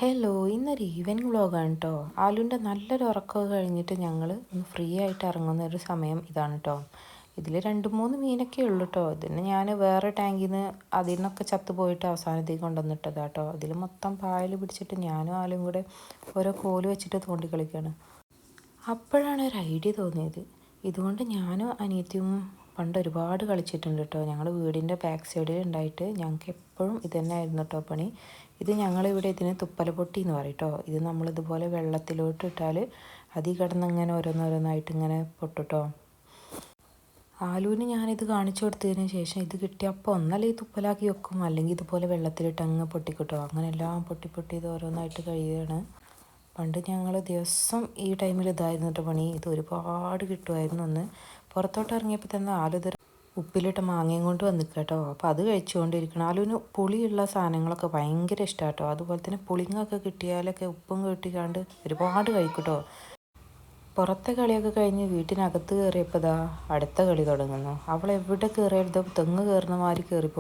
Hello, ഇന്നൊരു evening വ്ളോഗാണ് കേട്ടോ. ആലുവിൻ്റെ നല്ലൊരു ഉറക്കമൊക്കെ കഴിഞ്ഞിട്ട് ഞങ്ങൾ ഒന്ന് ഫ്രീ ആയിട്ട് ഇറങ്ങുന്ന ഒരു സമയം ഇതാണ് കേട്ടോ. ഇതിൽ 2-3 മീനൊക്കെ ഉള്ളൂ കേട്ടോ. ഇതിന് ഞാൻ വേറെ ടാങ്കിൽ നിന്ന് അതിൽ നിന്നൊക്കെ ചത്തുപോയിട്ട് അവസാനത്തേക്ക് കൊണ്ടുവന്നിട്ടതാ കേട്ടോ. ഇതിൽ മൊത്തം പായൽ പിടിച്ചിട്ട് ഞാനും ആലും കൂടെ ഓരോ കോല് വെച്ചിട്ട് തോണ്ടി കളിക്കുകയാണ്. അപ്പോഴാണ് ഒരു ഐഡിയ തോന്നിയത്. ഇതുകൊണ്ട് ഞാനും അനിയത്തിയും പണ്ട് ഒരുപാട് കളിച്ചിട്ടുണ്ട് കേട്ടോ. ഞങ്ങൾ വീടിൻ്റെ ബാക്ക് സൈഡിൽ ഉണ്ടായിട്ട് ഞങ്ങൾക്ക് എപ്പോഴും ഇത് തന്നെ ആയിരുന്നു കേട്ടോ പണി. ഇത് ഞങ്ങളിവിടെ ഇതിന് തുപ്പലപ്പൊട്ടി എന്ന് പറയും കേട്ടോ. ഇത് നമ്മളിതുപോലെ വെള്ളത്തിലോട്ട് ഇട്ടാൽ അതിൽ കിടന്ന് ഇങ്ങനെ ഓരോന്നോരോന്നായിട്ട് ഇങ്ങനെ പൊട്ടുട്ടോ. ആലുവിന് ഞാനിത് കാണിച്ചു കൊടുത്തതിന് ശേഷം ഇത് കിട്ടിയപ്പോൾ ഒന്നല്ല ഈ തുപ്പലാക്കി വെക്കും, അല്ലെങ്കിൽ ഇതുപോലെ വെള്ളത്തിലിട്ട് അങ്ങ് പൊട്ടിക്കിട്ടോ. അങ്ങനെ എല്ലാം പൊട്ടി പൊട്ടി ഇത് ഓരോന്നായിട്ട് കഴിയുകയാണ്. പണ്ട് ഞങ്ങൾ ദിവസം ഈ ടൈമിൽ ഇതായിരുന്നു കേട്ടോ പണി. ഇത് ഒരുപാട് കിട്ടുമായിരുന്നു. ഒന്ന് പുറത്തോട്ട് ഇറങ്ങിയപ്പോൾ തന്നെ ആലുതൊരു ഉപ്പിലിട്ട മാങ്ങയും കൊണ്ട് വന്നിട്ട് കേട്ടോ. അപ്പോൾ അത് കഴിച്ചുകൊണ്ടിരിക്കണം. ആലുവിന് പുളിയുള്ള സാധനങ്ങളൊക്കെ ഭയങ്കര ഇഷ്ടമാണ് കേട്ടോ. അതുപോലെ തന്നെ പുളിങ്ങൊക്കെ കിട്ടിയാലൊക്കെ ഉപ്പും കെട്ടിക്കാണ്ട് ഒരുപാട് കഴിക്കും കേട്ടോ. പുറത്തെ കളിയൊക്കെ കഴിഞ്ഞ് വീട്ടിനകത്ത് കയറിയപ്പോൾ അടുത്ത കളി തുടങ്ങുന്നു. അവൾ എവിടെ കയറിയത് തെങ്ങ് കയറുന്ന മാതിരി കയറിപ്പോ